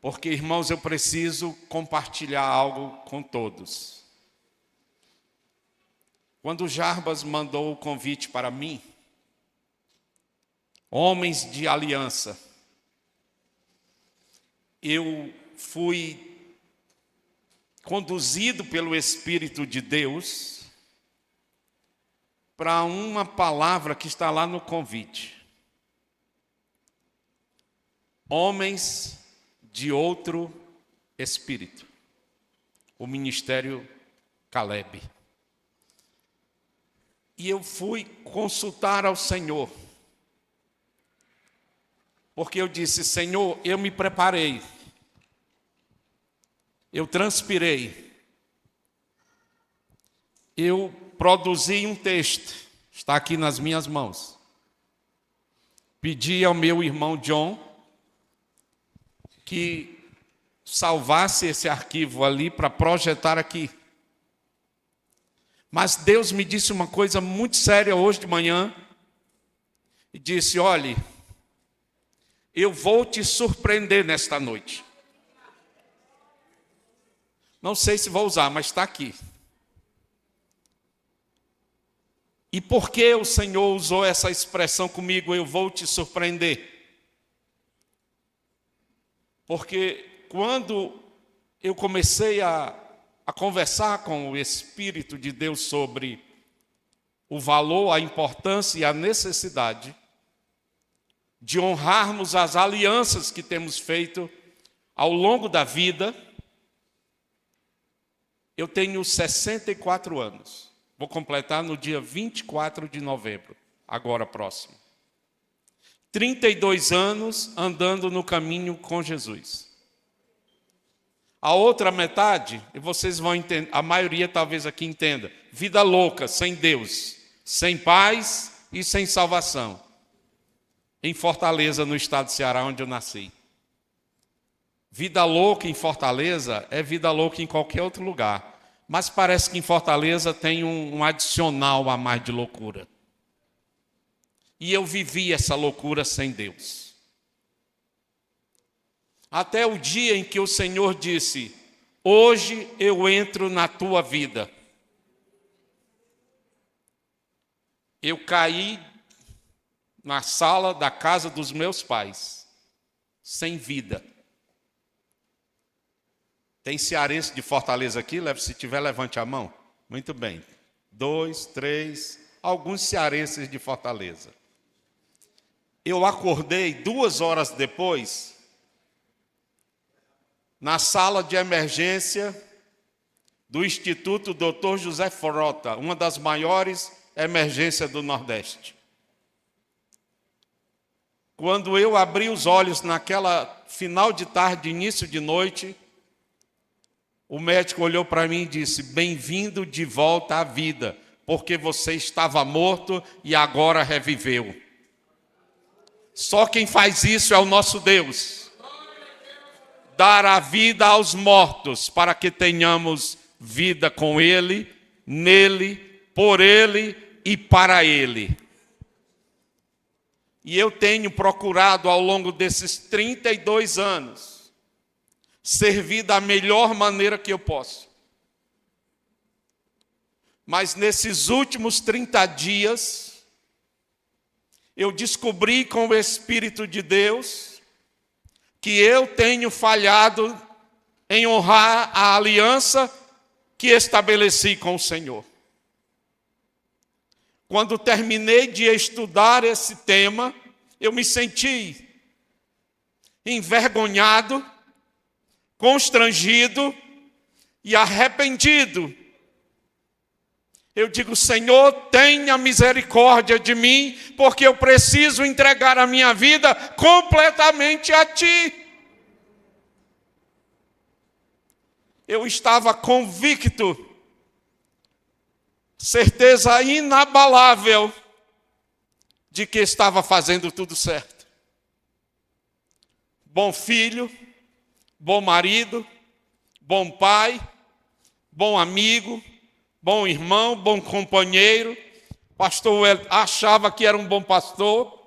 porque, irmãos, eu preciso compartilhar algo com todos. Quando Jarbas mandou o convite para mim, homens de aliança, eu fui conduzido pelo Espírito de Deus para uma palavra que está lá no convite. Homens de outro espírito. O ministério Caleb. E eu fui consultar ao Senhor. Porque eu disse: Senhor, eu me preparei. Eu transpirei. Eu produzi um texto. Está aqui nas minhas mãos. Pedi ao meu irmão John que salvasse esse arquivo ali para projetar aqui. Mas Deus me disse uma coisa muito séria hoje de manhã. E disse: olhe, eu vou te surpreender nesta noite. Não sei se vou usar, mas está aqui. E por que o Senhor usou essa expressão comigo, eu vou te surpreender? Porque quando eu comecei a conversar com o Espírito de Deus sobre o valor, a importância e a necessidade de honrarmos as alianças que temos feito ao longo da vida, eu tenho 64 anos. Vou completar no dia 24 de novembro, agora próximo. 32 anos andando no caminho com Jesus. A outra metade, e vocês vão entender, a maioria talvez aqui entenda, vida louca, sem Deus, sem paz e sem salvação. Em Fortaleza, no estado de Ceará, onde eu nasci. Vida louca em Fortaleza é vida louca em qualquer outro lugar. Mas parece que em Fortaleza tem um adicional a mais de loucura. E eu vivi essa loucura sem Deus. Até o dia em que o Senhor disse: hoje eu entro na tua vida. Eu caí na sala da casa dos meus pais, sem vida. Tem cearense de Fortaleza aqui? Se tiver, levante a mão. Muito bem. 2, 3, alguns cearenses de Fortaleza. Eu acordei 2 horas depois, na sala de emergência do Instituto Dr. José Frota, uma das maiores emergências do Nordeste. Quando eu abri os olhos naquela final de tarde, início de noite, o médico olhou para mim e disse: bem-vindo de volta à vida, porque você estava morto e agora reviveu. Só quem faz isso é o nosso Deus. Dar a vida aos mortos, para que tenhamos vida com Ele, nele, por Ele e para Ele. E eu tenho procurado ao longo desses 32 anos, servir da melhor maneira que eu posso. Mas nesses últimos 30 dias, eu descobri com o Espírito de Deus que eu tenho falhado em honrar a aliança que estabeleci com o Senhor. Quando terminei de estudar esse tema, eu me senti envergonhado, constrangido e arrependido. Eu digo: Senhor, tenha misericórdia de mim, porque eu preciso entregar a minha vida completamente a Ti. Eu estava convicto, certeza inabalável, de que estava fazendo tudo certo. Bom filho, bom marido, bom pai, bom amigo, bom irmão, bom companheiro. Pastor achava que era um bom pastor.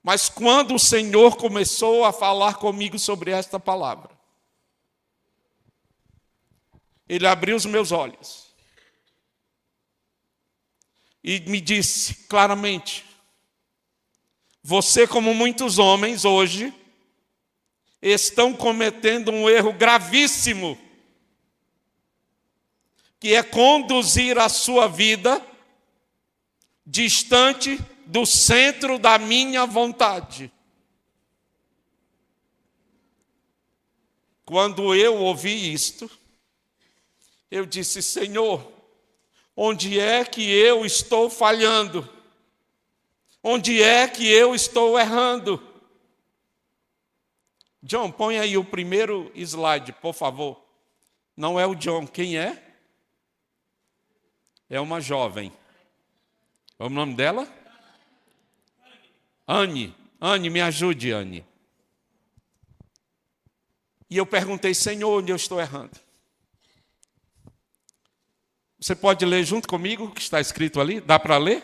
Mas quando o Senhor começou a falar comigo sobre esta palavra, Ele abriu os meus olhos e me disse claramente: você, como muitos homens hoje, estão cometendo um erro gravíssimo, que é conduzir a sua vida distante do centro da minha vontade. Quando eu ouvi isto, eu disse: Senhor, onde é que eu estou falhando? Onde é que eu estou errando? John, põe aí o primeiro slide, por favor. Não é o John, quem é? É uma jovem. Qual é o nome dela? Anne. Anne, me ajude, Anne. E eu perguntei: Senhor, onde eu estou errando? Você pode ler junto comigo o que está escrito ali? Dá para ler?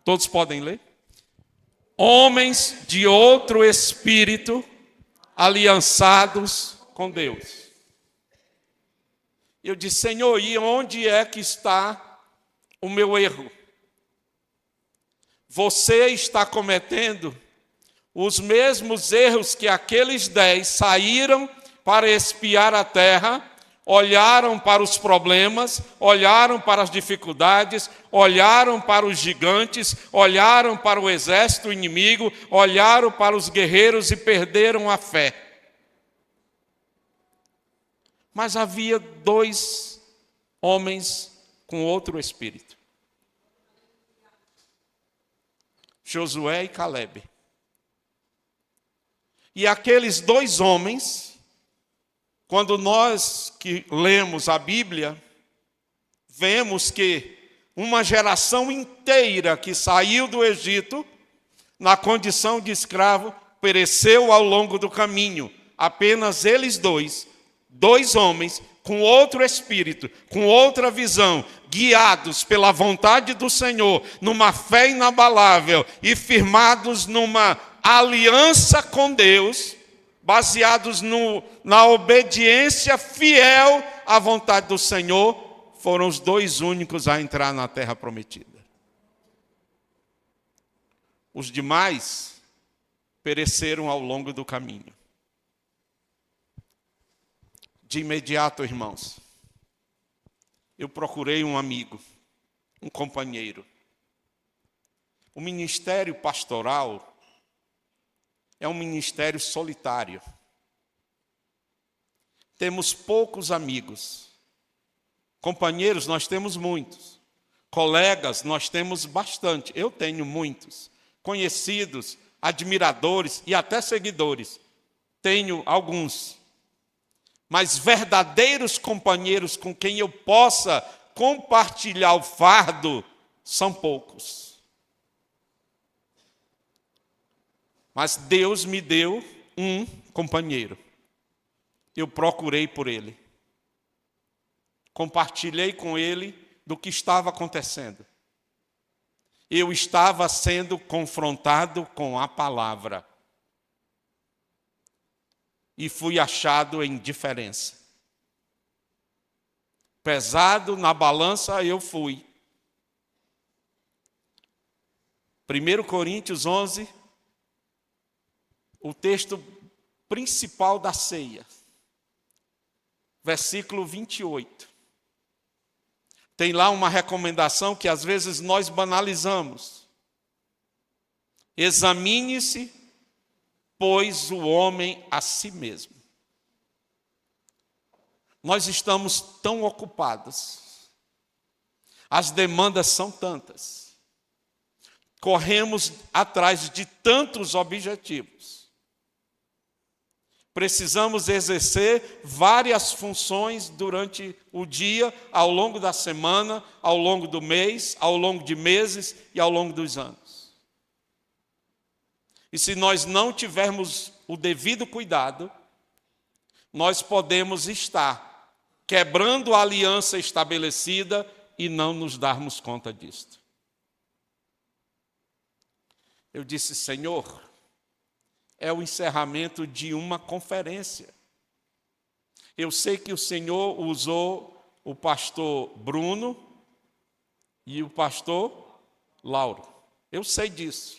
Todos podem ler? Homens de outro espírito, aliançados com Deus. Eu disse: Senhor, e onde é que está o meu erro? Você está cometendo os mesmos erros que aqueles 10 saíram para espiar a terra, olharam para os problemas, olharam para as dificuldades, olharam para os gigantes, olharam para o exército inimigo, olharam para os guerreiros e perderam a fé. Mas havia 2 homens com outro espírito: Josué e Calebe. E aqueles 2 homens, quando nós que lemos a Bíblia, vemos que uma geração inteira que saiu do Egito, na condição de escravo, pereceu ao longo do caminho. Apenas eles 2 homens com outro espírito, com outra visão, guiados pela vontade do Senhor, numa fé inabalável e firmados numa aliança com Deus, baseados na obediência fiel à vontade do Senhor, foram os 2 únicos a entrar na terra prometida. Os demais pereceram ao longo do caminho. De imediato, irmãos, eu procurei um amigo, um companheiro. O ministério pastoral é um ministério solitário. Temos poucos amigos. Companheiros, nós temos muitos. Colegas, nós temos bastante. Eu tenho muitos. Conhecidos, admiradores e até seguidores. Tenho alguns. Mas verdadeiros companheiros com quem eu possa compartilhar o fardo são poucos. Mas Deus me deu um companheiro. Eu procurei por ele. Compartilhei com ele do que estava acontecendo. Eu estava sendo confrontado com a palavra. E fui achado em diferença. Pesado na balança eu fui. 1 Coríntios 11, o texto principal da ceia. Versículo 28. Tem lá uma recomendação que às vezes nós banalizamos. Examine-se, pois, o homem a si mesmo. Nós estamos tão ocupados. As demandas são tantas. Corremos atrás de tantos objetivos. Precisamos exercer várias funções durante o dia, ao longo da semana, ao longo do mês, ao longo de meses e ao longo dos anos. E se nós não tivermos o devido cuidado, nós podemos estar quebrando a aliança estabelecida e não nos darmos conta disto. Eu disse: Senhor, é o encerramento de uma conferência. Eu sei que o Senhor usou o pastor Bruno e o pastor Lauro. Eu sei disso.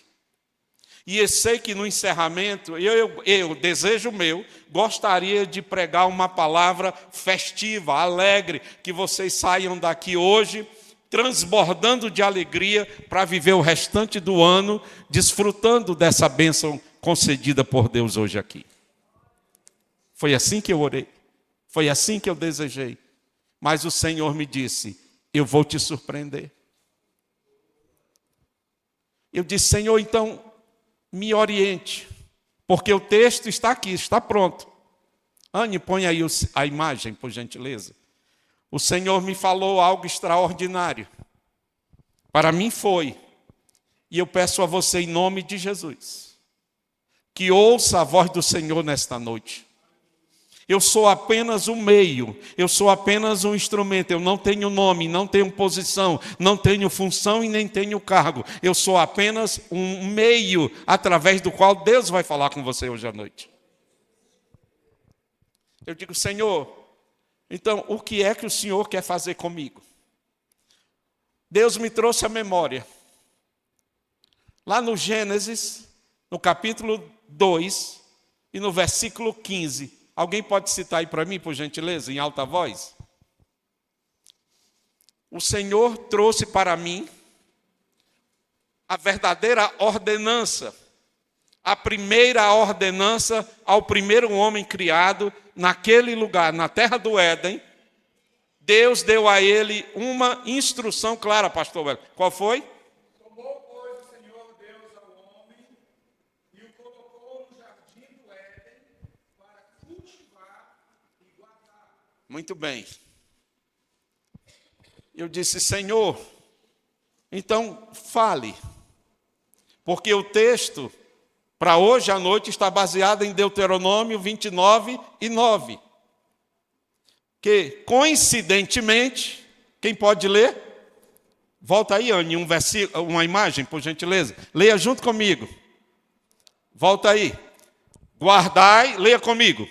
E eu sei que no encerramento, eu desejo meu, gostaria de pregar uma palavra festiva, alegre, que vocês saiam daqui hoje transbordando de alegria para viver o restante do ano, desfrutando dessa bênção concedida por Deus hoje aqui. Foi assim que eu orei, foi assim que eu desejei. Mas o Senhor me disse, eu vou te surpreender. Eu disse, Senhor, então me oriente, porque o texto está aqui, está pronto. Anne, põe aí a imagem, por gentileza. O Senhor me falou algo extraordinário. Para mim foi. E eu peço a você, em nome de Jesus, que ouça a voz do Senhor nesta noite. Eu sou apenas um meio, eu sou apenas um instrumento, eu não tenho nome, não tenho posição, não tenho função e nem tenho cargo. Eu sou apenas um meio através do qual Deus vai falar com você hoje à noite. Eu digo, Senhor, então o que é que o Senhor quer fazer comigo? Deus me trouxe à memória. Lá no Gênesis, no capítulo 2 e no versículo 15. Alguém pode citar aí para mim, por gentileza, em alta voz? O Senhor trouxe para mim a verdadeira ordenança, a primeira ordenança ao primeiro homem criado naquele lugar, na terra do Éden. Deus deu a ele uma instrução clara, pastor Velho. Qual foi? Tomou, pois, o Senhor Deus ao homem e o colocou no jardim do Éden para cultivar e guardar. Muito bem. Eu disse, Senhor, então fale, porque o texto para hoje à noite está baseado em Deuteronômio 29 e 9. Que, coincidentemente, quem pode ler? Volta aí, Anne, uma imagem, por gentileza. Leia junto comigo. Volta aí. Guardai, leia comigo.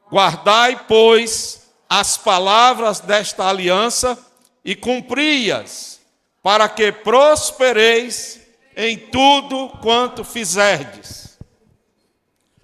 Guardai, pois, as palavras desta aliança e cumpri-as, para que prospereis em tudo quanto fizerdes.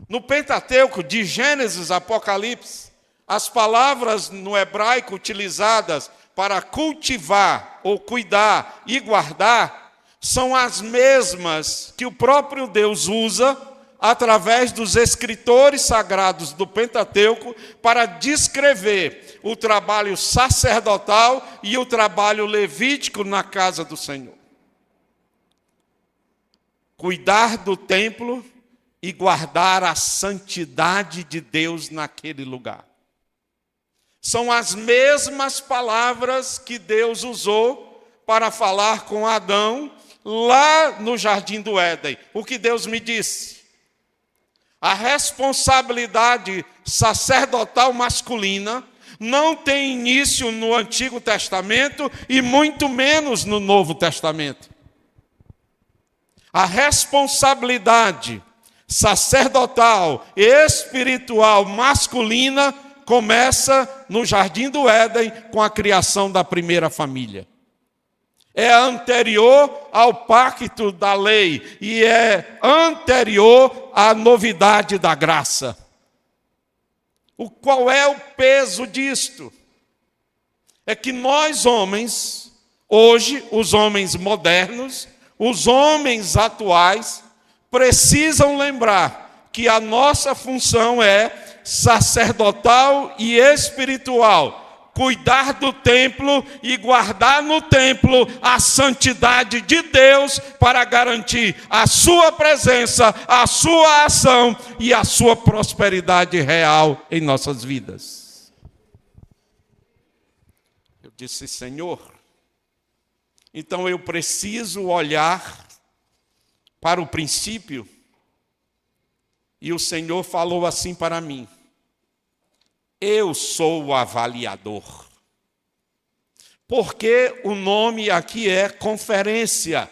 No Pentateuco, de Gênesis a Apocalipse, as palavras no hebraico utilizadas para cultivar ou cuidar e guardar são as mesmas que o próprio Deus usa através dos escritores sagrados do Pentateuco para descrever o trabalho sacerdotal e o trabalho levítico na casa do Senhor. Cuidar do templo e guardar a santidade de Deus naquele lugar. São as mesmas palavras que Deus usou para falar com Adão lá no jardim do Éden. O que Deus me disse? A responsabilidade sacerdotal masculina não tem início no Antigo Testamento e muito menos no Novo Testamento. A responsabilidade sacerdotal e espiritual masculina começa no jardim do Éden com a criação da primeira família. É anterior ao pacto da lei e é anterior à novidade da graça. Qual é o peso disto? É que nós homens, hoje, os homens modernos, os homens atuais, precisam lembrar que a nossa função é sacerdotal e espiritual, cuidar do templo e guardar no templo a santidade de Deus para garantir a sua presença, a sua ação e a sua prosperidade real em nossas vidas. Eu disse, Senhor, então eu preciso olhar para o princípio. E o Senhor falou assim para mim: eu sou o avaliador. Porque o nome aqui é conferência.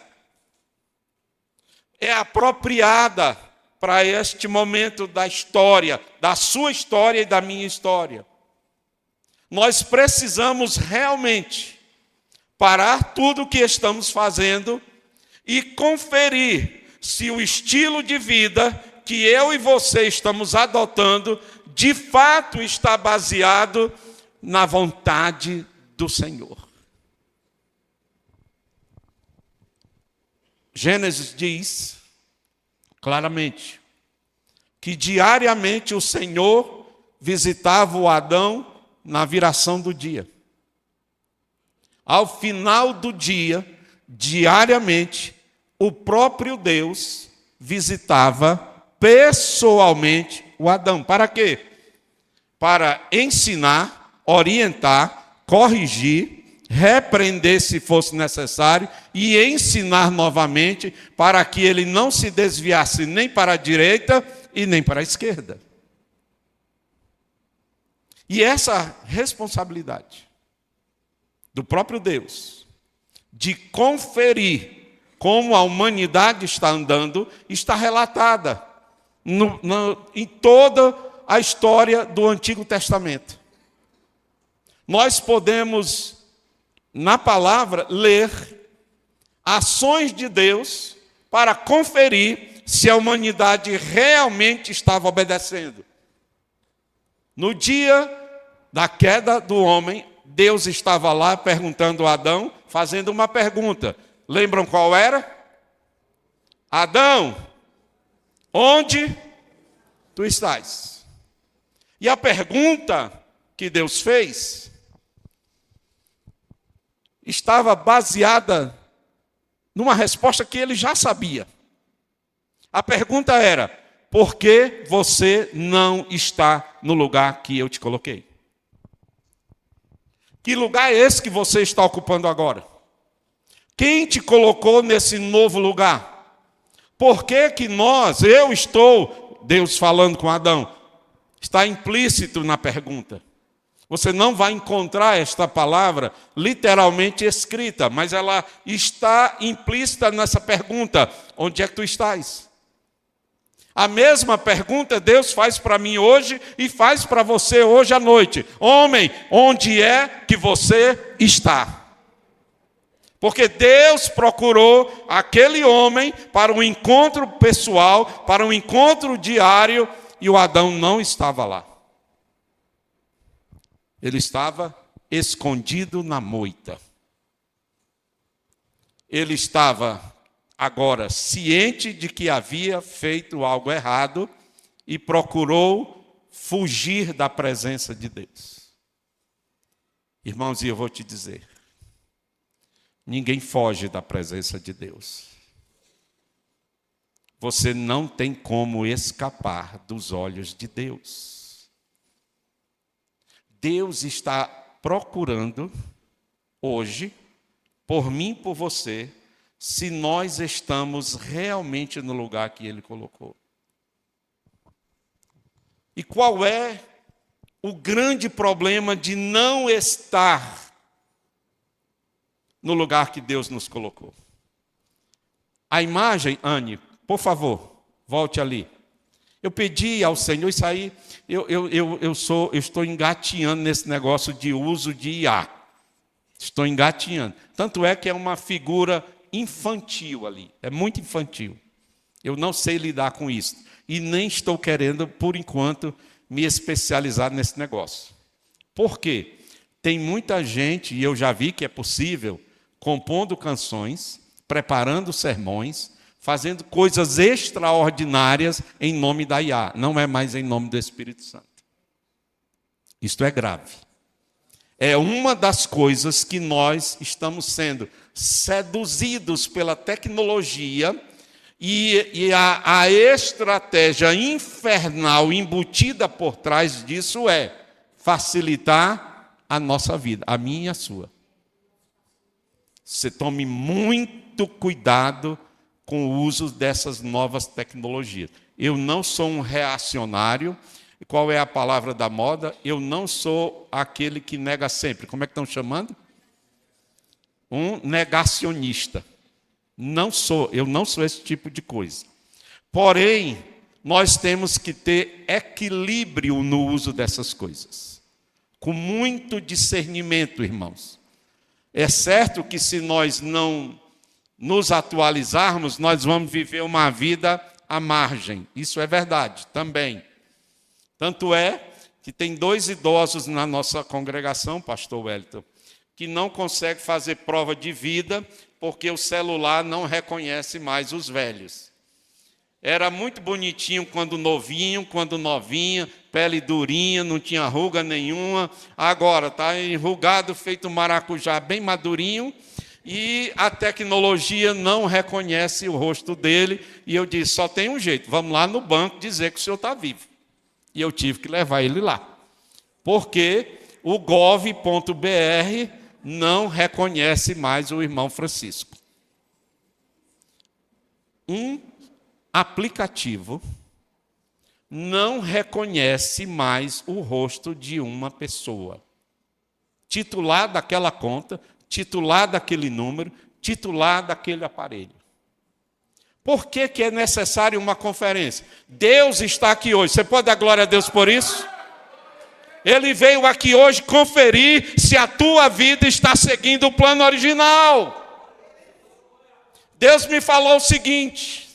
É apropriada para este momento da história, da sua história e da minha história. Nós precisamos realmente parar tudo o que estamos fazendo e conferir se o estilo de vida que eu e você estamos adotando, de fato está baseado na vontade do Senhor. Gênesis diz claramente que diariamente o Senhor visitava o Adão na viração do dia. Ao final do dia, diariamente, o próprio Deus visitava pessoalmente o Adão. Para quê? Para ensinar, orientar, corrigir, repreender se fosse necessário e ensinar novamente para que ele não se desviasse nem para a direita e nem para a esquerda. E essa responsabilidade do próprio Deus de conferir como a humanidade está andando está relatada em toda a história do Antigo Testamento. Nós podemos, na palavra, ler ações de Deus para conferir se a humanidade realmente estava obedecendo. No dia da queda do homem, Deus estava lá perguntando a Adão, fazendo uma pergunta. Lembram qual era? Adão, onde tu estás? E a pergunta que Deus fez estava baseada numa resposta que ele já sabia. A pergunta era: por que você não está no lugar que eu te coloquei? Que lugar é esse que você está ocupando agora? Quem te colocou nesse novo lugar? Por que que Deus falando com Adão, está implícito na pergunta. Você não vai encontrar esta palavra literalmente escrita, mas ela está implícita nessa pergunta: onde é que tu estás? A mesma pergunta Deus faz para mim hoje e faz para você hoje à noite. Homem, onde é que você está? Porque Deus procurou aquele homem para um encontro pessoal, para um encontro diário, e o Adão não estava lá. Ele estava escondido na moita. Ele estava agora ciente de que havia feito algo errado e procurou fugir da presença de Deus. Irmãos, e eu vou te dizer, ninguém foge da presença de Deus. Você não tem como escapar dos olhos de Deus. Deus está procurando hoje, por mim e por você, se nós estamos realmente no lugar que Ele colocou. E qual é o grande problema de não estar no lugar que Deus nos colocou? A imagem, Anne, por favor, volte ali. Eu pedi ao Senhor, isso aí, eu estou engatinhando nesse negócio de uso de IA. Estou engatinhando. Tanto é que é uma figura infantil ali, é muito infantil. Eu não sei lidar com isso. E nem estou querendo, por enquanto, me especializar nesse negócio. Por quê? Tem muita gente, e eu já vi que é possível, compondo canções, preparando sermões, fazendo coisas extraordinárias em nome da IA. Não é mais em nome do Espírito Santo. Isto é grave. É uma das coisas que nós estamos sendo seduzidos pela tecnologia e a estratégia infernal embutida por trás disso é facilitar a nossa vida, a minha e a sua. Você tome muito cuidado com o uso dessas novas tecnologias. Eu não sou um reacionário. Qual é a palavra da moda? Eu não sou aquele que nega sempre. Como é que estão chamando? Um negacionista. Eu não sou esse tipo de coisa. Porém, nós temos que ter equilíbrio no uso dessas coisas, com muito discernimento, irmãos. É certo que se nós não nos atualizarmos, nós vamos viver uma vida à margem. Isso é verdade também. Tanto é que tem 2 idosos na nossa congregação, pastor Wellington, que não conseguem fazer prova de vida porque o celular não reconhece mais os velhos. Era muito bonitinho quando novinho, quando novinha, pele durinha, não tinha ruga nenhuma. Agora está enrugado, feito maracujá, bem madurinho, e a tecnologia não reconhece o rosto dele. E eu disse, só tem um jeito, vamos lá no banco dizer que o senhor está vivo. E eu tive que levar ele lá, porque o gov.br não reconhece mais o irmão Francisco. Um aplicativo não reconhece mais o rosto de uma pessoa. Titular daquela conta, titular daquele número, titular daquele aparelho. Por que é necessário uma conferência? Deus está aqui hoje. Você pode dar glória a Deus por isso? Ele veio aqui hoje conferir se a tua vida está seguindo o plano original. Deus me falou o seguinte: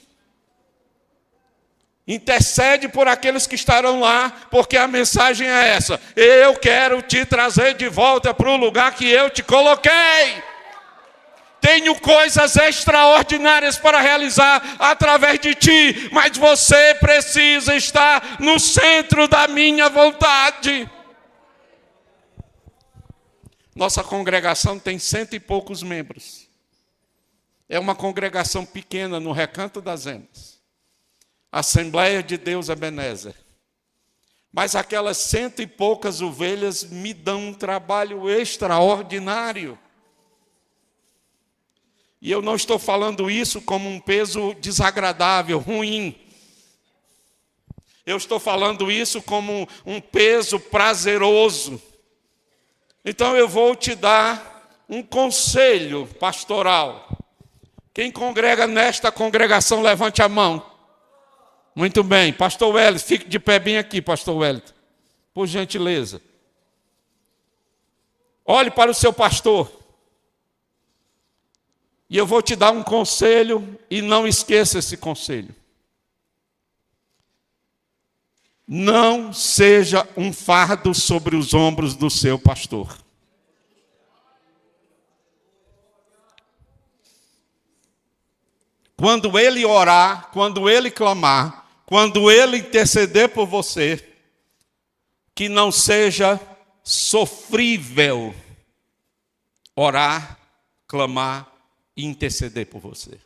intercede por aqueles que estarão lá, porque a mensagem é essa: eu quero te trazer de volta para o lugar que eu te coloquei. Tenho coisas extraordinárias para realizar através de ti, mas você precisa estar no centro da minha vontade. Nossa congregação tem 100 e poucos membros. É uma congregação pequena no Recanto das Emas. Assembleia de Deus Ebenezer. Mas aquelas 100 e poucas ovelhas me dão um trabalho extraordinário. E eu não estou falando isso como um peso desagradável, ruim. Eu estou falando isso como um peso prazeroso. Então eu vou te dar um conselho pastoral. Quem congrega nesta congregação, levante a mão. Muito bem. Pastor Wellington, fique de pé bem aqui, pastor Wellington. Por gentileza. Olhe para o seu pastor. E eu vou te dar um conselho e não esqueça esse conselho. Não seja um fardo sobre os ombros do seu pastor. Quando ele orar, quando ele clamar, quando ele interceder por você, que não seja sofrível orar, clamar e interceder por você.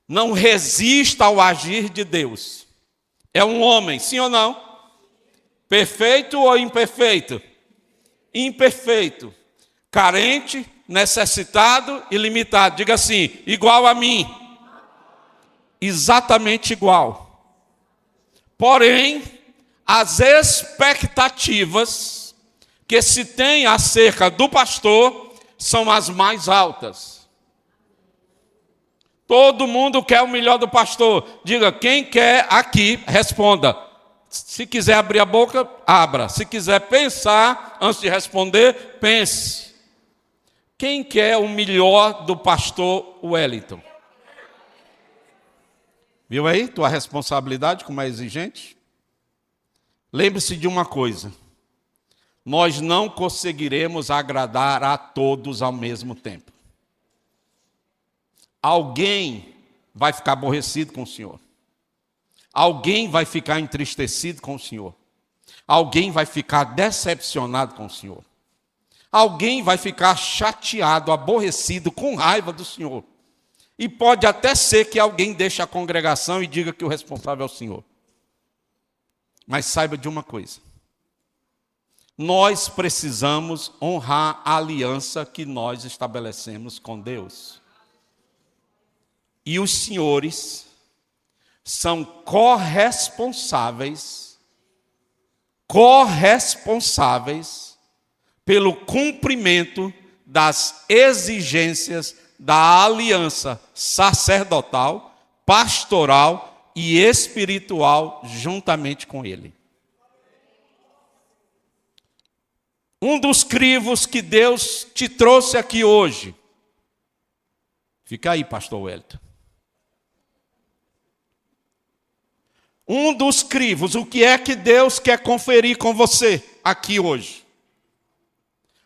Não resista ao agir de Deus. É um homem, sim ou não? Perfeito ou imperfeito? Imperfeito. Carente, necessitado e limitado. Diga assim, igual a mim. Exatamente igual. Porém, as expectativas que se tem acerca do pastor são as mais altas. Todo mundo quer o melhor do pastor. Diga, quem quer aqui, responda. Se quiser abrir a boca, abra. Se quiser pensar, antes de responder, pense. Quem quer o melhor do pastor Wellington? Viu aí tua responsabilidade como é exigente? Lembre-se de uma coisa. Nós não conseguiremos agradar a todos ao mesmo tempo. Alguém vai ficar aborrecido com o Senhor. Alguém vai ficar entristecido com o Senhor. Alguém vai ficar decepcionado com o Senhor. Alguém vai ficar chateado, aborrecido, com raiva do Senhor. E pode até ser que alguém deixe a congregação e diga que o responsável é o Senhor. Mas saiba de uma coisa. Nós precisamos honrar a aliança que nós estabelecemos com Deus. E os senhores são corresponsáveis pelo cumprimento das exigências da aliança sacerdotal pastoral e espiritual juntamente com ele. Um dos crivos que Deus te trouxe aqui hoje. Fica aí, pastor Wellington. Um dos crivos, o que é que Deus quer conferir com você aqui hoje?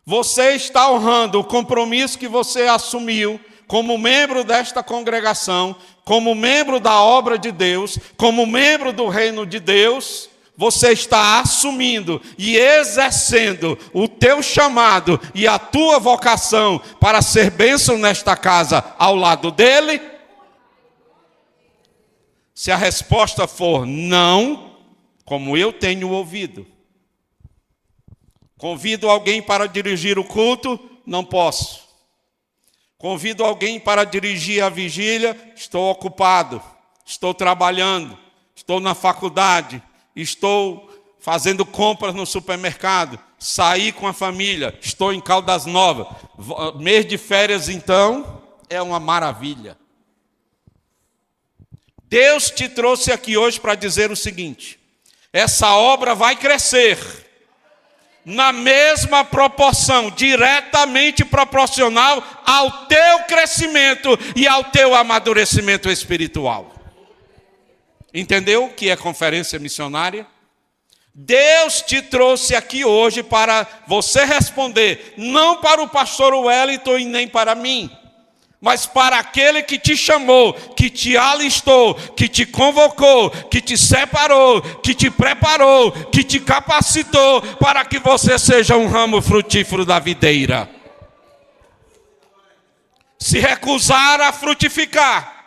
Você está honrando o compromisso que você assumiu como membro desta congregação, como membro da obra de Deus, como membro do reino de Deus. Você está assumindo e exercendo o teu chamado e a tua vocação para ser bênção nesta casa ao lado dele? Se a resposta for não, como eu tenho ouvido, convido alguém para dirigir o culto? Não posso. Convido alguém para dirigir a vigília? Estou ocupado, estou trabalhando, estou na faculdade, estou fazendo compras no supermercado, saí com a família, estou em Caldas Novas. Mês de férias, então, é uma maravilha. Deus te trouxe aqui hoje para dizer o seguinte: essa obra vai crescer na mesma proporção, diretamente proporcional ao teu crescimento e ao teu amadurecimento espiritual. Entendeu o que é conferência missionária? Deus te trouxe aqui hoje para você responder, não para o pastor Wellington e nem para mim, mas para aquele que te chamou, que te alistou, que te convocou, que te separou, que te preparou, que te capacitou para que você seja um ramo frutífero da videira. Se recusar a frutificar,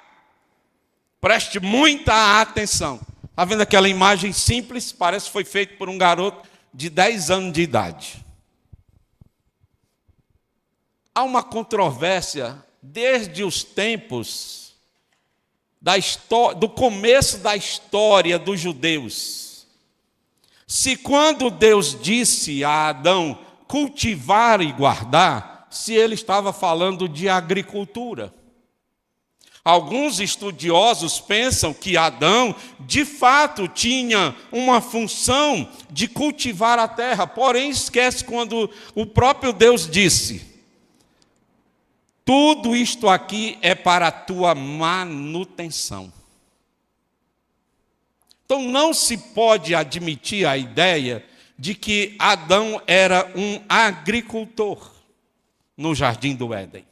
preste muita atenção. Está vendo aquela imagem simples? Parece que foi feita por um garoto de 10 anos de idade. Há uma controvérsia desde os tempos do começo da história dos judeus. Se quando Deus disse a Adão cultivar e guardar, se ele estava falando de agricultura. Alguns estudiosos pensam que Adão, de fato, tinha uma função de cultivar a terra, porém esquece quando o próprio Deus disse: tudo isto aqui é para a tua manutenção. Então não se pode admitir a ideia de que Adão era um agricultor no jardim do Éden.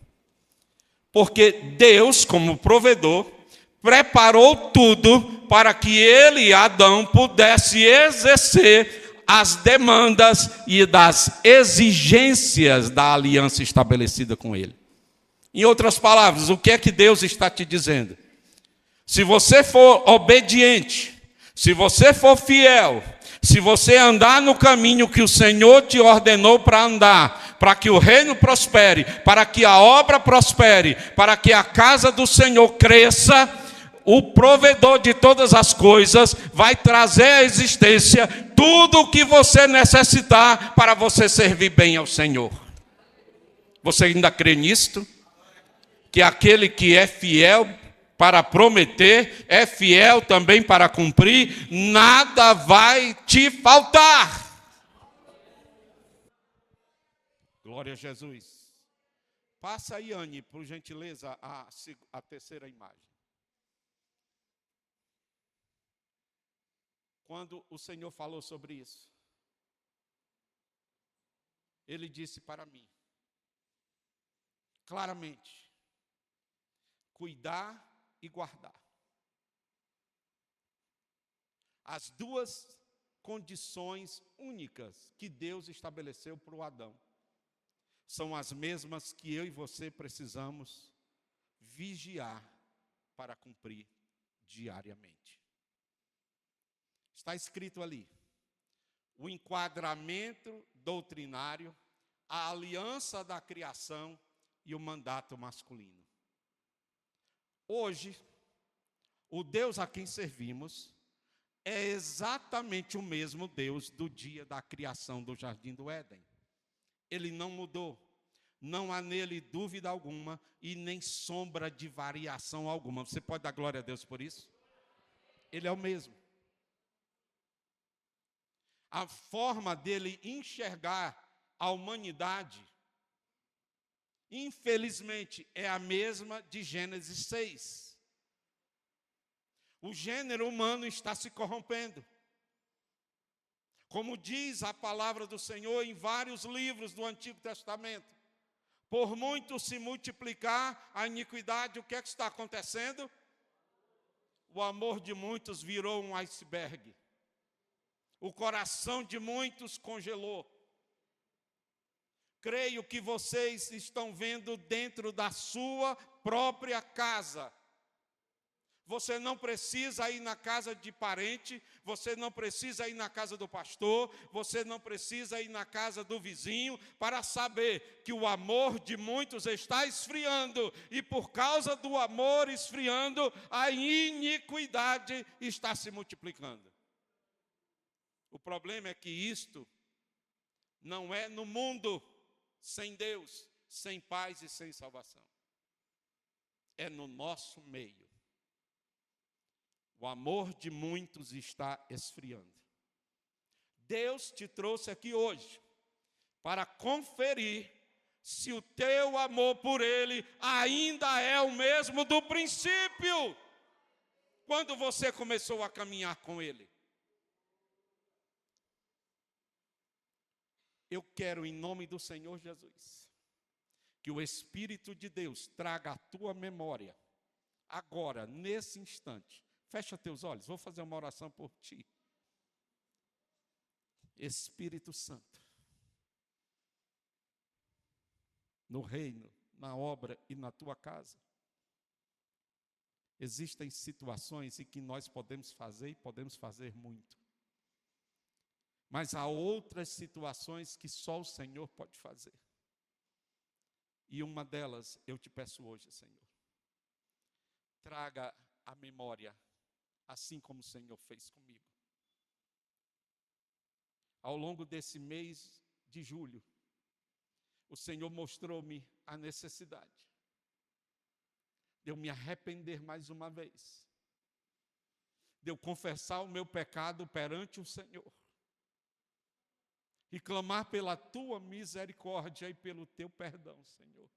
Porque Deus, como provedor, preparou tudo para que ele e Adão pudessem exercer as demandas e das exigências da aliança estabelecida com ele. Em outras palavras, o que é que Deus está te dizendo? Se você for obediente, se você for fiel, se você andar no caminho que o Senhor te ordenou para andar, para que o reino prospere, para que a obra prospere, para que a casa do Senhor cresça, o provedor de todas as coisas vai trazer à existência tudo o que você necessitar para você servir bem ao Senhor. Você ainda crê nisto? Que aquele que é fiel para prometer, é fiel também para cumprir, nada vai te faltar. Glória a Jesus. Passa aí, Anne, por gentileza, a terceira imagem. Quando o Senhor falou sobre isso, Ele disse para mim, claramente, cuidar e guardar. As duas condições únicas que Deus estabeleceu para o Adão são as mesmas que eu e você precisamos vigiar para cumprir diariamente. Está escrito ali, o enquadramento doutrinário, a aliança da criação e o mandato masculino. Hoje, o Deus a quem servimos é exatamente o mesmo Deus do dia da criação do Jardim do Éden. Ele não mudou. não há nele dúvida alguma e nem sombra de variação alguma. Você pode dar glória a Deus por isso? Ele é o mesmo. A forma dele enxergar a humanidade, infelizmente, é a mesma de Gênesis 6. O gênero humano está se corrompendo. Como diz a palavra do Senhor em vários livros do Antigo Testamento, por muito se multiplicar a iniquidade, o que é que está acontecendo? O amor de muitos virou um iceberg. O coração de muitos congelou. Creio que vocês estão vendo dentro da sua própria casa. Você não precisa ir na casa de parente, você não precisa ir na casa do pastor, você não precisa ir na casa do vizinho para saber que o amor de muitos está esfriando e por causa do amor esfriando, a iniquidade está se multiplicando. O problema é que isto não é no mundo sem Deus, sem paz e sem salvação. É no nosso meio. O amor de muitos está esfriando. Deus te trouxe aqui hoje para conferir se o teu amor por Ele ainda é o mesmo do princípio, quando você começou a caminhar com Ele. Eu quero, em nome do Senhor Jesus, que o Espírito de Deus traga à tua memória, agora, nesse instante. Fecha teus olhos, vou fazer uma oração por ti. Espírito Santo, no reino, na obra e na tua casa, existem situações em que nós podemos fazer e podemos fazer muito. Mas há outras situações que só o Senhor pode fazer. E uma delas eu te peço hoje, Senhor. Traga a memória, assim como o Senhor fez comigo. Ao longo desse mês de julho, o Senhor mostrou-me a necessidade de eu me arrepender mais uma vez, de eu confessar o meu pecado perante o Senhor e clamar pela tua misericórdia e pelo teu perdão, Senhor.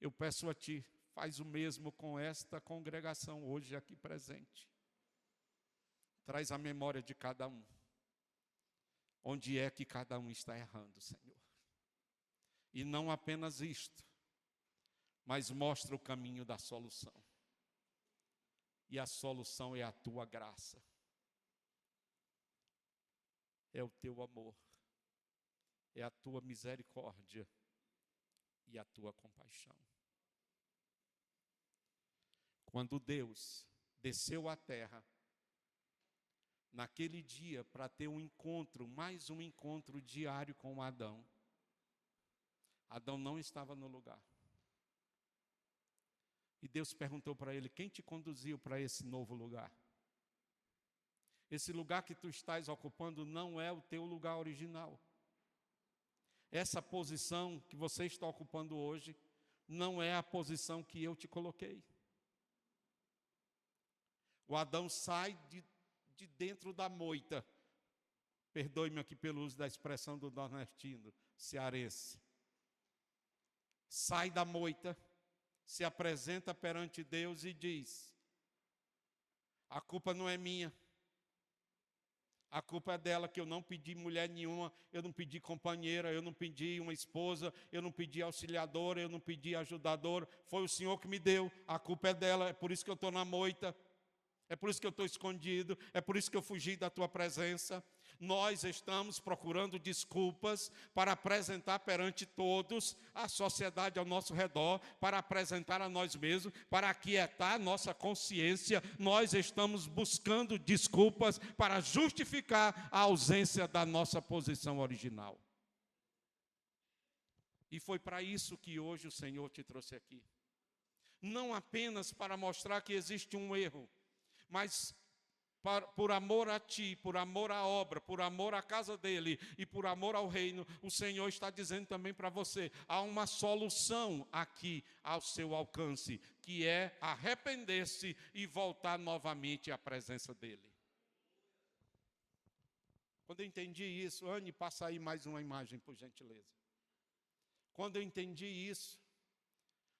Eu peço a ti, faz o mesmo com esta congregação hoje aqui presente. Traz a memória de cada um. Onde é que cada um está errando, Senhor. E não apenas isto, mas mostra o caminho da solução. E a solução é a tua graça. É o teu amor. É a tua misericórdia e a tua compaixão. Quando Deus desceu à terra, naquele dia, para ter um encontro, mais um encontro diário com Adão, Adão não estava no lugar. E Deus perguntou para ele: quem te conduziu para esse novo lugar? Esse lugar que tu estás ocupando não é o teu lugar original. Essa posição que você está ocupando hoje não é a posição que eu te coloquei. O Adão sai de dentro da moita. Perdoe-me aqui pelo uso da expressão do nordestino, cearense. Sai da moita, se apresenta perante Deus e diz: a culpa não é minha. A culpa é dela, que eu não pedi mulher nenhuma, eu não pedi companheira, eu não pedi uma esposa, eu não pedi auxiliadora, eu não pedi ajudadora. Foi o Senhor que me deu, a culpa é dela, é por isso que eu estou na moita. É por isso que eu estou escondido, é por isso que eu fugi da tua presença. Nós estamos procurando desculpas para apresentar perante todos, a sociedade ao nosso redor, para apresentar a nós mesmos, para aquietar nossa consciência. Nós estamos buscando desculpas para justificar a ausência da nossa posição original. E foi para isso que hoje o Senhor te trouxe aqui. Não apenas para mostrar que existe um erro, mas por amor a ti, por amor à obra, por amor à casa dele e por amor ao reino, o Senhor está dizendo também para você, há uma solução aqui ao seu alcance, que é arrepender-se e voltar novamente à presença dele. Quando eu entendi isso, Anne, passa aí mais uma imagem, por gentileza. Quando eu entendi isso,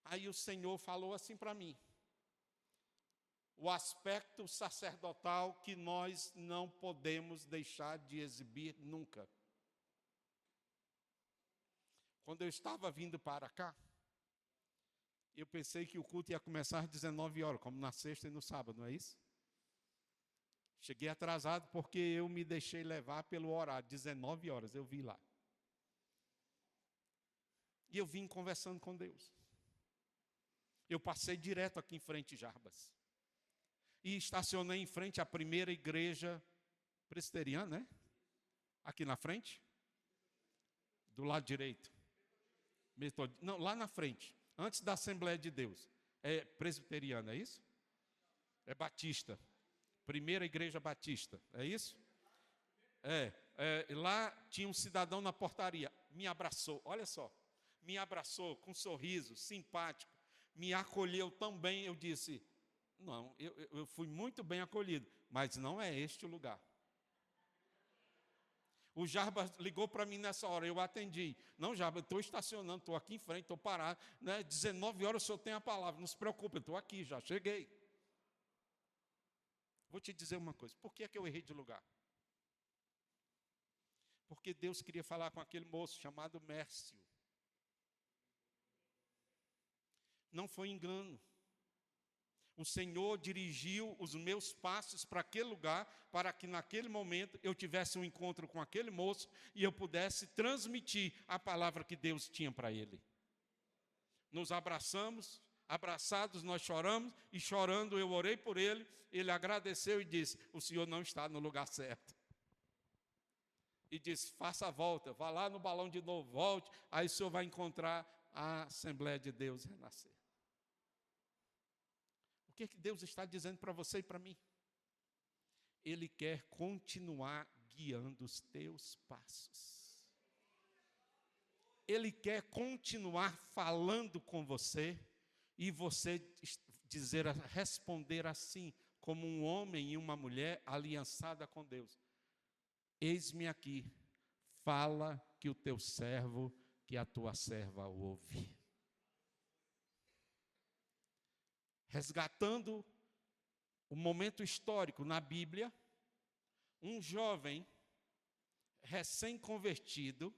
aí o Senhor falou assim para mim, o aspecto sacerdotal que nós não podemos deixar de exibir nunca. Quando eu estava vindo para cá, eu pensei que o culto ia começar às 19 horas, como na sexta e no sábado, não é isso? Cheguei atrasado porque eu me deixei levar pelo horário, 19 horas, eu vi lá. E eu vim conversando com Deus. Eu passei direto aqui em frente a Jarbas. E estacionei em frente à primeira igreja presbiteriana, né? Aqui na frente. Do lado direito. Não, lá na frente. Antes da Assembleia de Deus. É presbiteriana, é isso? É batista. Primeira igreja batista, é isso? Lá tinha um cidadão na portaria. Me abraçou, olha só. Me abraçou com um sorriso, simpático. Me acolheu tão bem, eu disse... Não, eu fui muito bem acolhido, mas não é este o lugar. O Jarbas ligou para mim nessa hora, eu atendi. Não, Jarbas, eu estou estacionando, estou aqui em frente, estou parado. Né? 19 horas o senhor tem a palavra, não se preocupe, eu estou aqui, já cheguei. Vou te dizer uma coisa, por que é que eu errei de lugar? Porque Deus queria falar com aquele moço chamado Mércio. Não foi engano. O Senhor dirigiu os meus passos para aquele lugar, para que naquele momento eu tivesse um encontro com aquele moço e eu pudesse transmitir a palavra que Deus tinha para ele. Nos abraçamos, abraçados nós choramos, e chorando eu orei por ele, ele agradeceu e disse, o senhor não está no lugar certo. E disse, faça a volta, vá lá no balão de novo, volte, aí o senhor vai encontrar a Assembleia de Deus renascer. O que Deus está dizendo para você e para mim? Ele quer continuar guiando os teus passos. Ele quer continuar falando com você e você responder assim, como um homem e uma mulher aliançada com Deus. Eis-me aqui, fala que o teu servo, que a tua serva ouve. Resgatando o momento histórico na Bíblia, um jovem recém-convertido,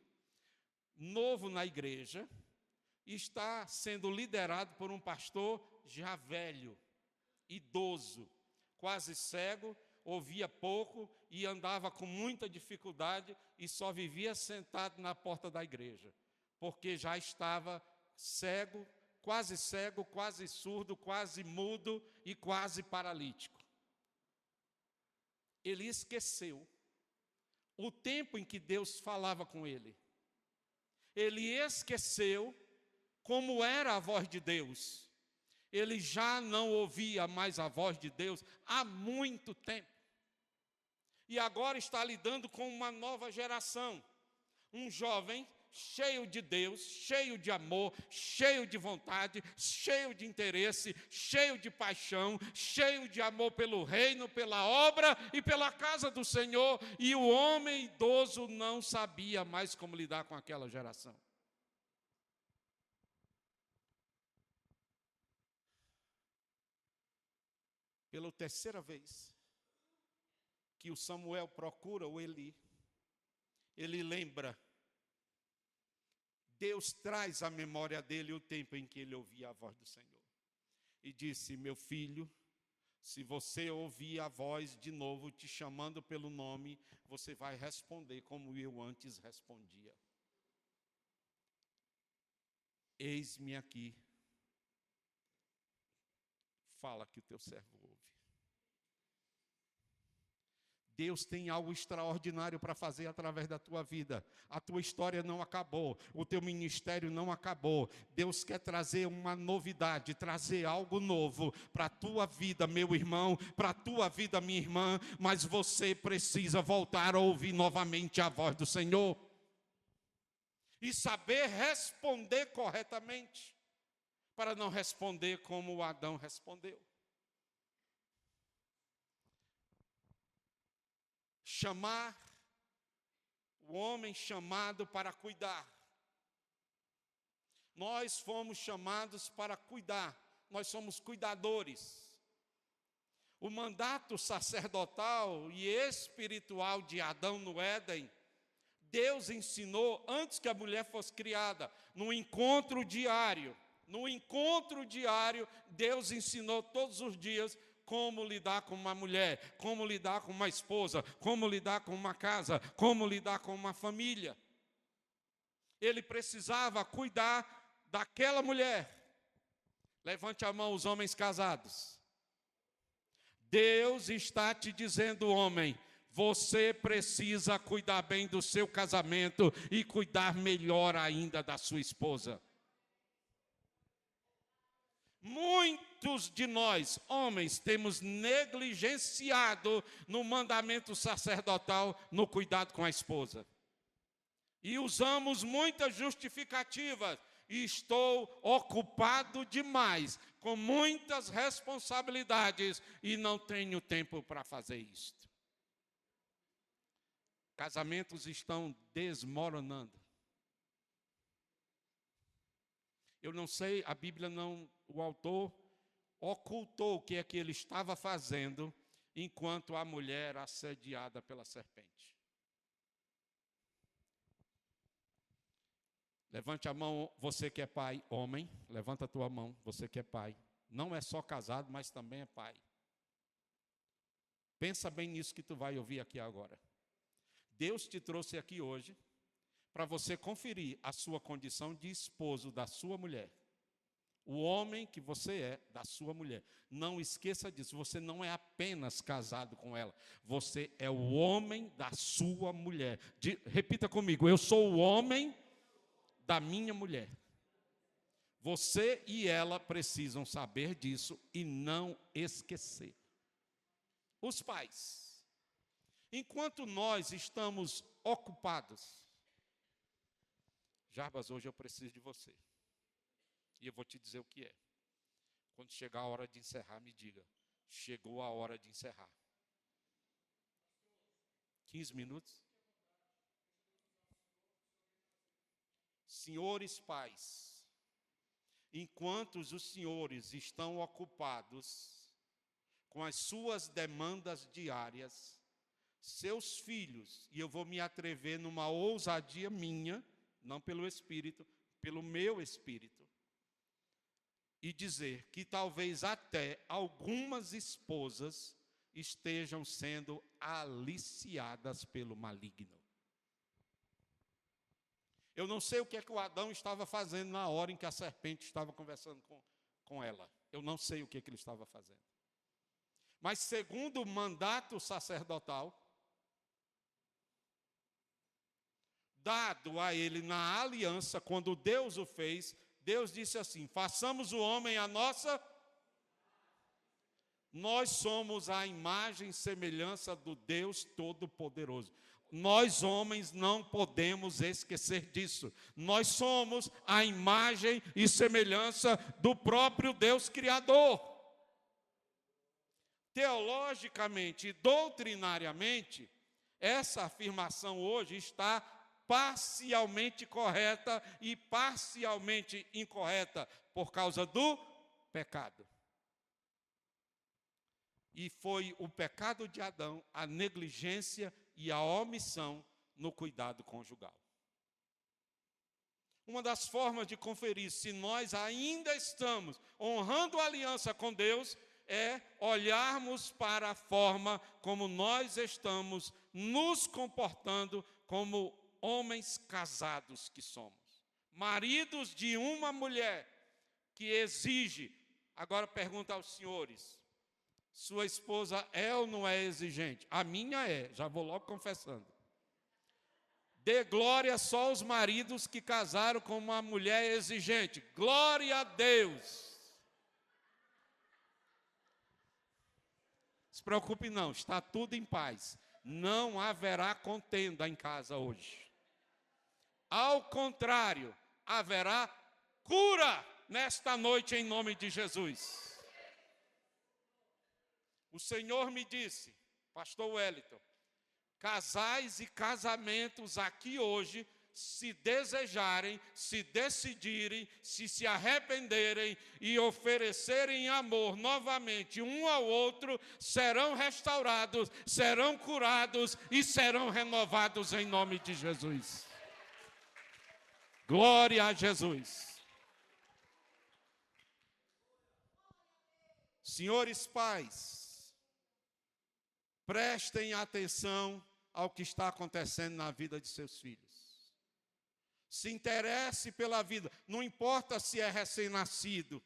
novo na igreja, está sendo liderado por um pastor já velho, idoso, quase cego, ouvia pouco e andava com muita dificuldade e só vivia sentado na porta da igreja, porque já estava cego, quase surdo, quase mudo e quase paralítico. Ele esqueceu o tempo em que Deus falava com ele. Ele esqueceu como era a voz de Deus. Ele já não ouvia mais a voz de Deus há muito tempo. E agora está lidando com uma nova geração. Um jovem cheio de Deus, cheio de amor, cheio de vontade, cheio de interesse, cheio de paixão, cheio de amor pelo reino, pela obra e pela casa do Senhor. E o homem idoso não sabia mais como lidar com aquela geração. Pela terceira vez que o Samuel procura o Eli, ele lembra. Deus traz à memória dele o tempo em que ele ouvia a voz do Senhor. E disse, meu filho, se você ouvir a voz de novo te chamando pelo nome, você vai responder como eu antes respondia. Eis-me aqui. Fala que o teu servo ouve. Deus tem algo extraordinário para fazer através da tua vida. A tua história não acabou, o teu ministério não acabou. Deus quer trazer uma novidade, trazer algo novo para a tua vida, meu irmão, para a tua vida, minha irmã, mas você precisa voltar a ouvir novamente a voz do Senhor e saber responder corretamente, para não responder como Adão respondeu. Chamar o homem chamado para cuidar. Nós fomos chamados para cuidar, nós somos cuidadores. O mandato sacerdotal e espiritual de Adão no Éden, Deus ensinou antes que a mulher fosse criada, no encontro diário. No encontro diário, Deus ensinou todos os dias como lidar com uma mulher, como lidar com uma esposa, como lidar com uma casa, como lidar com uma família. Ele precisava cuidar daquela mulher. Levante a mão os homens casados. Deus está te dizendo, homem, você precisa cuidar bem do seu casamento e cuidar melhor ainda da sua esposa. Muitos de nós, homens, temos negligenciado no mandamento sacerdotal, no cuidado com a esposa. E usamos muitas justificativas. Estou ocupado demais, com muitas responsabilidades, e não tenho tempo para fazer isto. Casamentos estão desmoronando. Eu não sei, a Bíblia não, o autor ocultou o que é que ele estava fazendo enquanto a mulher era assediada pela serpente. Levante a mão, você que é pai, homem, levanta a tua mão, você que é pai. Não é só casado, mas também é pai. Pensa bem nisso que tu vai ouvir aqui agora. Deus te trouxe aqui hoje para você conferir a sua condição de esposo da sua mulher. O homem que você é da sua mulher. Não esqueça disso, você não é apenas casado com ela. Você é o homem da sua mulher. Repita comigo, eu sou o homem da minha mulher. Você e ela precisam saber disso e não esquecer. Os pais. Enquanto nós estamos ocupados, Jarbas, hoje eu preciso de você. E eu vou te dizer o que é. Quando chegar a hora de encerrar, me diga. Chegou a hora de encerrar. 15 minutos. Senhores pais, enquanto os senhores estão ocupados com as suas demandas diárias, seus filhos, e eu vou me atrever numa ousadia minha, não pelo Espírito, pelo meu Espírito, e dizer que talvez até algumas esposas estejam sendo aliciadas pelo maligno. Eu não sei o que é que o Adão estava fazendo na hora em que a serpente estava conversando com ela. Eu não sei o que é que ele estava fazendo. Mas segundo o mandato sacerdotal, dado a ele na aliança, quando Deus o fez, Deus disse assim, façamos o homem a nossa... Nós somos a imagem e semelhança do Deus Todo-Poderoso. Nós, homens, não podemos esquecer disso. Nós somos a imagem e semelhança do próprio Deus Criador. Teologicamente e doutrinariamente, essa afirmação hoje está parcialmente correta e parcialmente incorreta por causa do pecado. E foi o pecado de Adão, a negligência e a omissão no cuidado conjugal. Uma das formas de conferir se nós ainda estamos honrando a aliança com Deus é olharmos para a forma como nós estamos nos comportando como homens casados que somos. Maridos de uma mulher que exige, agora pergunto aos senhores, Sua esposa é ou não é exigente? A minha é, já vou logo confessando. Dê glória só aos maridos que casaram com uma mulher exigente. Glória a Deus. Não se preocupe não, está tudo em paz. Não haverá contenda em casa hoje. Ao contrário, haverá cura nesta noite em nome de Jesus. O Senhor me disse, pastor Wellington, casais e casamentos aqui hoje, se desejarem, se decidirem, se arrependerem e oferecerem amor novamente um ao outro, serão restaurados, serão curados e serão renovados em nome de Jesus. Glória a Jesus. Senhores pais, prestem atenção ao que está acontecendo na vida de seus filhos. Se interesse pela vida, não importa se é recém-nascido,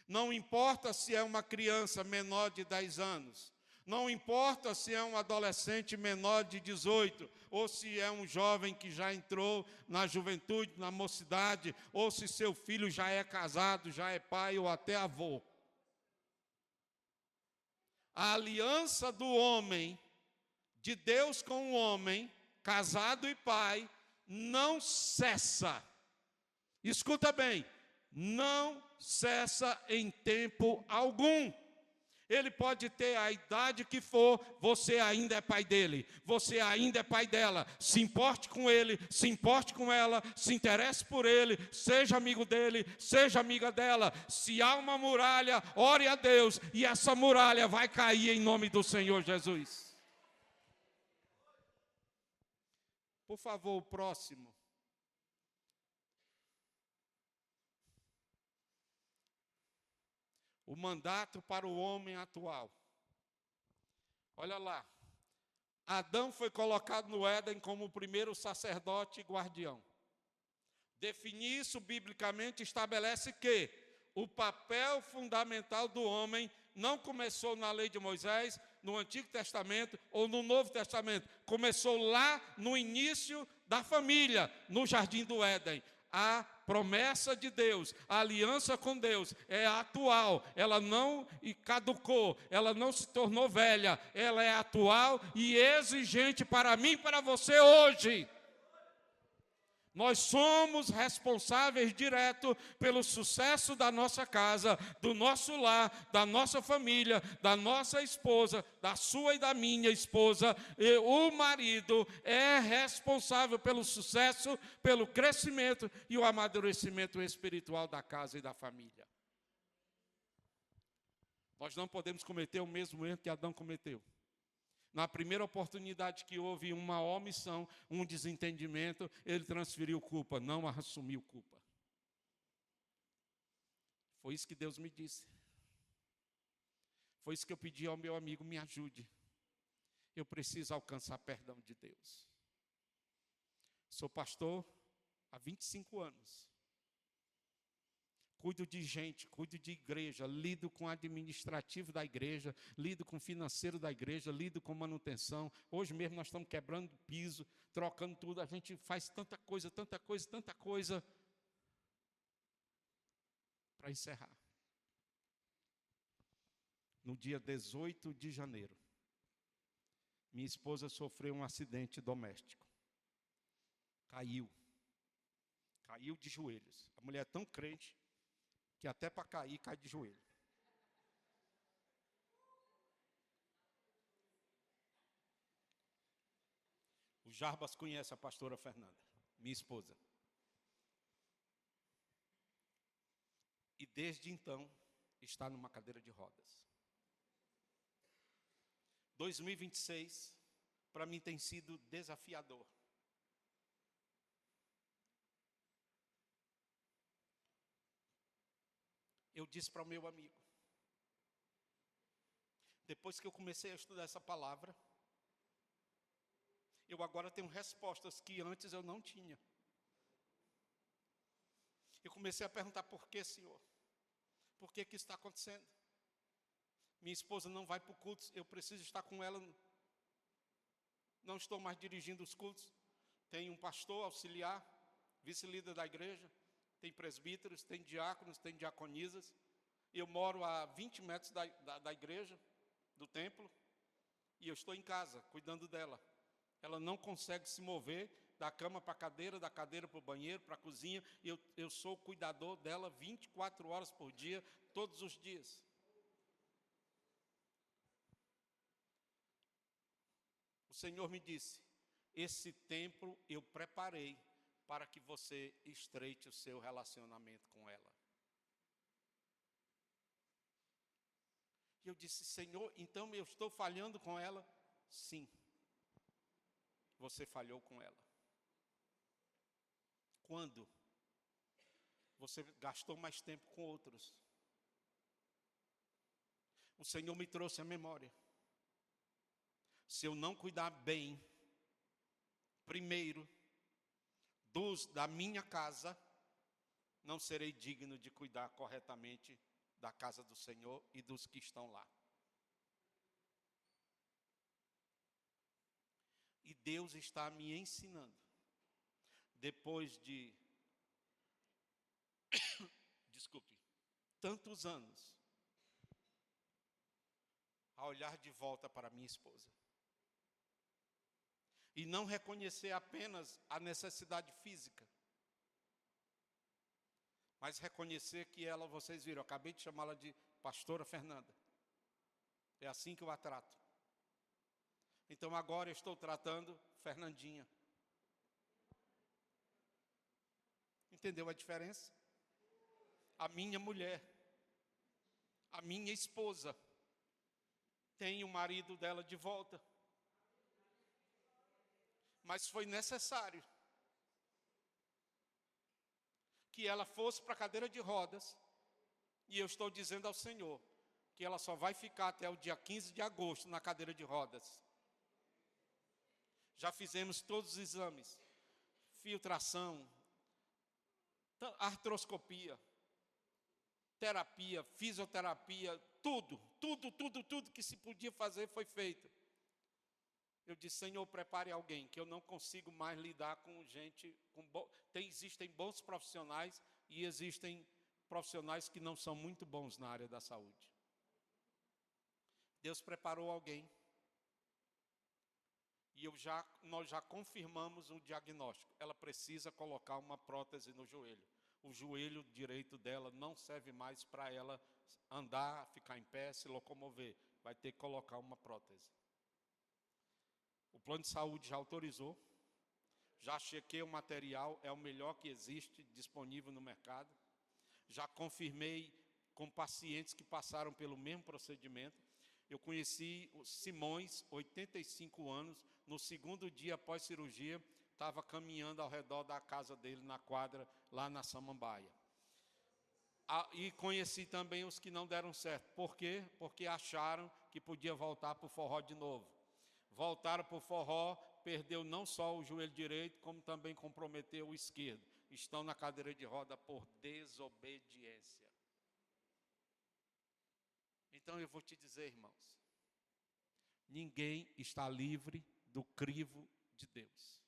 não importa se é uma criança menor de 10 anos, não importa se é um adolescente menor de 18, ou se é um jovem que já entrou na juventude, na mocidade, ou se seu filho já é casado, já é pai ou até avô. A aliança do homem, de Deus com o homem, casado e pai, não cessa. Escuta bem, não cessa em tempo algum. Ele pode ter a idade que for, você ainda é pai dele, você ainda é pai dela. Se importe com ele, se importe com ela, se interesse por ele, seja amigo dele, seja amiga dela. Se há uma muralha, ore a Deus e essa muralha vai cair em nome do Senhor Jesus. Por favor, o próximo. O mandato para o homem atual. Olha lá. Adão foi colocado no Éden como o primeiro sacerdote e guardião. Definir isso biblicamente estabelece que o papel fundamental do homem não começou na lei de Moisés, no Antigo Testamento ou no Novo Testamento. Começou lá no início da família, no Jardim do Éden. A promessa de Deus, a aliança com Deus é atual, ela não caducou, ela não se tornou velha, ela é atual e exigente para mim e para você hoje. Nós somos responsáveis direto pelo sucesso da nossa casa, do nosso lar, da nossa família, da nossa esposa, da sua e da minha esposa. E o marido é responsável pelo sucesso, pelo crescimento e o amadurecimento espiritual da casa e da família. Nós não podemos cometer o mesmo erro que Adão cometeu. Na primeira oportunidade que houve uma omissão, um desentendimento, ele transferiu culpa, não assumiu culpa. Foi isso que Deus me disse. Foi isso que eu pedi ao meu amigo, me ajude. Eu preciso alcançar perdão de Deus. Sou pastor há 25 anos. Cuido de gente, cuido de igreja, lido com o administrativo da igreja, lido com o financeiro da igreja, lido com manutenção. Hoje mesmo nós estamos quebrando piso, trocando tudo. A gente faz tanta coisa para encerrar. No dia 18 de janeiro, minha esposa sofreu um acidente doméstico. Caiu de joelhos. A mulher é tão crente que até para cair, cai de joelho. O Jarbas conhece a pastora Fernanda, minha esposa. E desde então, está numa cadeira de rodas. 2026, para mim tem sido desafiador. Eu disse para o meu amigo, depois que eu comecei a estudar essa palavra, eu agora tenho respostas que antes eu não tinha. Eu comecei a perguntar, por que, Senhor? Por que isso está acontecendo? Minha esposa não vai para o culto, eu preciso estar com ela. Não estou mais dirigindo os cultos. Tem um pastor auxiliar, vice-líder da igreja, tem presbíteros, tem diáconos, tem diaconisas. Eu moro a 20 metros da igreja, do templo, e eu estou em casa, cuidando dela. Ela não consegue se mover da cama para a cadeira, da cadeira para o banheiro, para a cozinha. Eu sou o cuidador dela 24 horas por dia, todos os dias. O Senhor me disse, esse tempo eu preparei para que você estreite o seu relacionamento com ela. E eu disse, Senhor, então eu estou falhando com ela? Sim, você falhou com ela. Quando você gastou mais tempo com outros. O Senhor me trouxe à memória. Se eu não cuidar bem, primeiro, da minha casa, não serei digno de cuidar corretamente da casa do Senhor e dos que estão lá. E Deus está me ensinando, depois de, tantos anos, a olhar de volta para minha esposa. E não reconhecer apenas a necessidade física, mas reconhecer que ela, vocês viram, eu acabei de chamá-la de pastora Fernanda. É assim que eu a trato. Então agora eu estou tratando Fernandinha. Entendeu a diferença? A minha mulher, a minha esposa, tem o marido dela de volta. Mas foi necessário que ela fosse para a cadeira de rodas, e eu estou dizendo ao Senhor que ela só vai ficar até o dia 15 de agosto na cadeira de rodas. Já fizemos todos os exames, filtração, artroscopia, terapia, fisioterapia, tudo que se podia fazer foi feito. Eu disse, Senhor, prepare alguém, que eu não consigo mais lidar com gente. Existem bons profissionais e existem profissionais que não são muito bons na área da saúde. Deus preparou alguém. E nós já confirmamos o diagnóstico. Ela precisa colocar uma prótese no joelho. O joelho direito dela não serve mais para ela andar, ficar em pé, se locomover. Vai ter que colocar uma prótese. O plano de saúde já autorizou, já chequei o material, é o melhor que existe disponível no mercado. Já confirmei com pacientes que passaram pelo mesmo procedimento. Eu conheci o Simões, 85 anos, no segundo dia após cirurgia, estava caminhando ao redor da casa dele, na quadra, lá na Samambaia. E conheci também os que não deram certo. Por quê? Porque acharam que podia voltar para o forró de novo. Voltaram para o forró, perdeu não só o joelho direito, como também comprometeu o esquerdo. Estão na cadeira de roda por desobediência. Então eu vou te dizer, irmãos, ninguém está livre do crivo de Deus.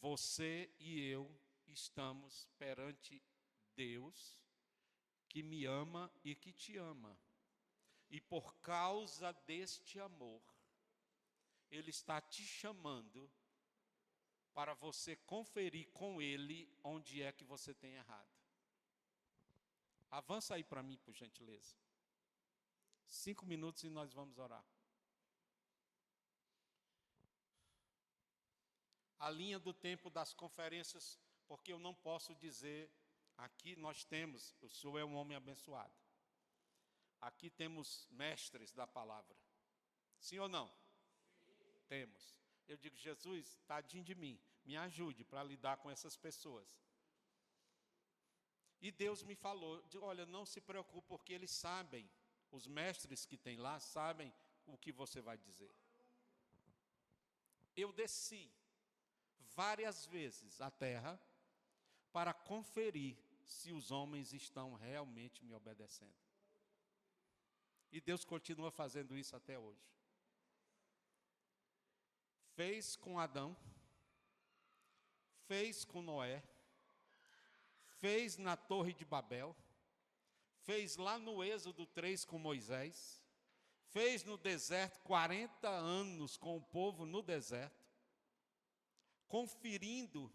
Você e eu estamos perante Deus, que me ama e que te ama. E por causa deste amor, Ele está te chamando para você conferir com Ele onde é que você tem errado. Avança aí para mim, por gentileza. 5 minutos e nós vamos orar. A linha do tempo das conferências, porque eu não posso dizer, aqui nós temos, o senhor é um homem abençoado. Aqui temos mestres da palavra. Sim ou não? Sim. Temos. Eu digo, Jesus, tadinho de mim, me ajude para lidar com essas pessoas. E Deus me falou, olha, não se preocupe, porque eles sabem, os mestres que tem lá sabem o que você vai dizer. Eu desci várias vezes à terra para conferir se os homens estão realmente me obedecendo. E Deus continua fazendo isso até hoje. Fez com Adão, fez com Noé, fez na Torre de Babel, fez lá no Êxodo 3 com Moisés, fez no deserto 40 anos com o povo no deserto, conferindo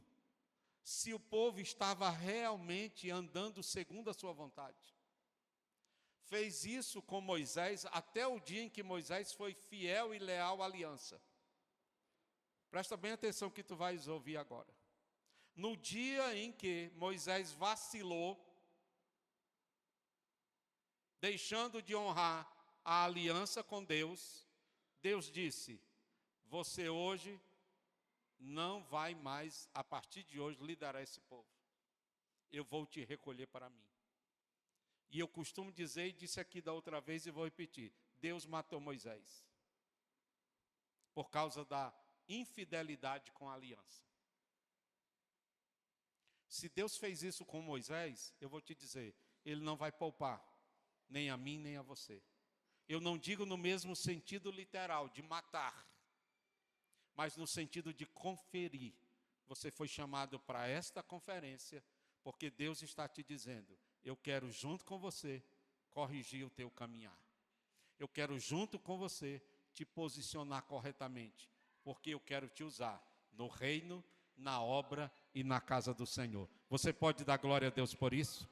se o povo estava realmente andando segundo a sua vontade. Fez isso com Moisés até o dia em que Moisés foi fiel e leal à aliança. Presta bem atenção que tu vais ouvir agora. No dia em que Moisés vacilou, deixando de honrar a aliança com Deus, Deus disse: você hoje não vai mais, a partir de hoje, liderar esse povo. Eu vou te recolher para mim. E eu costumo dizer, e disse aqui da outra vez e vou repetir: Deus matou Moisés por causa da infidelidade com a aliança. Se Deus fez isso com Moisés, eu vou te dizer, Ele não vai poupar, nem a mim, nem a você. Eu não digo no mesmo sentido literal, de matar, mas no sentido de conferir. Você foi chamado para esta conferência, porque Deus está te dizendo: eu quero junto com você corrigir o teu caminhar. Eu quero junto com você te posicionar corretamente, porque eu quero te usar no reino, na obra e na casa do Senhor. Você pode dar glória a Deus por isso?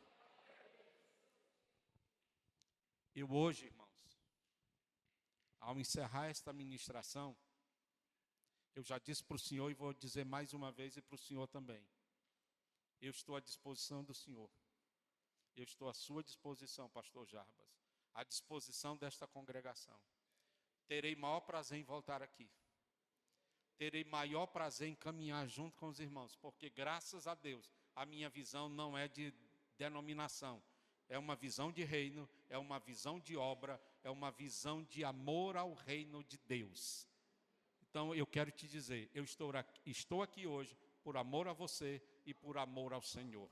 Eu hoje, irmãos, ao encerrar esta ministração, eu já disse para o Senhor e vou dizer mais uma vez e para o Senhor também: eu estou à disposição do Senhor. Eu estou à sua disposição, pastor Jarbas, à disposição desta congregação. Terei maior prazer em voltar aqui. Terei maior prazer em caminhar junto com os irmãos, porque graças a Deus, a minha visão não é de denominação. É uma visão de reino, é uma visão de obra, é uma visão de amor ao reino de Deus. Então eu quero te dizer, eu estou aqui hoje por amor a você e por amor ao Senhor.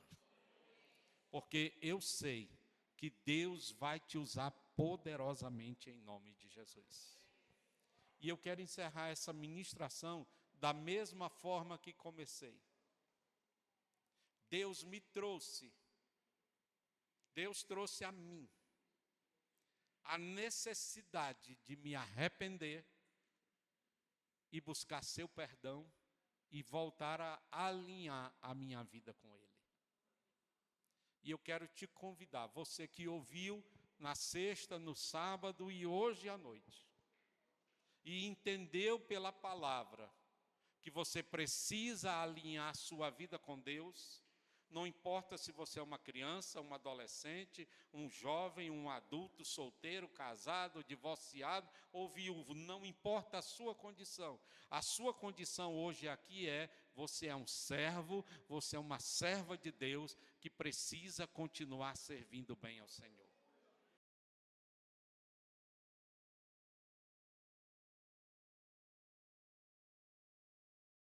Porque eu sei que Deus vai te usar poderosamente em nome de Jesus. E eu quero encerrar essa ministração da mesma forma que comecei. Deus trouxe a mim a necessidade de me arrepender e buscar seu perdão e voltar a alinhar a minha vida com Ele. E eu quero te convidar, você que ouviu na sexta, no sábado e hoje à noite, e entendeu pela palavra que você precisa alinhar sua vida com Deus, não importa se você é uma criança, um adolescente, um jovem, um adulto, solteiro, casado, divorciado ou viúvo, não importa a sua condição. A sua condição hoje aqui você é um servo, você é uma serva de Deus que precisa continuar servindo bem ao Senhor.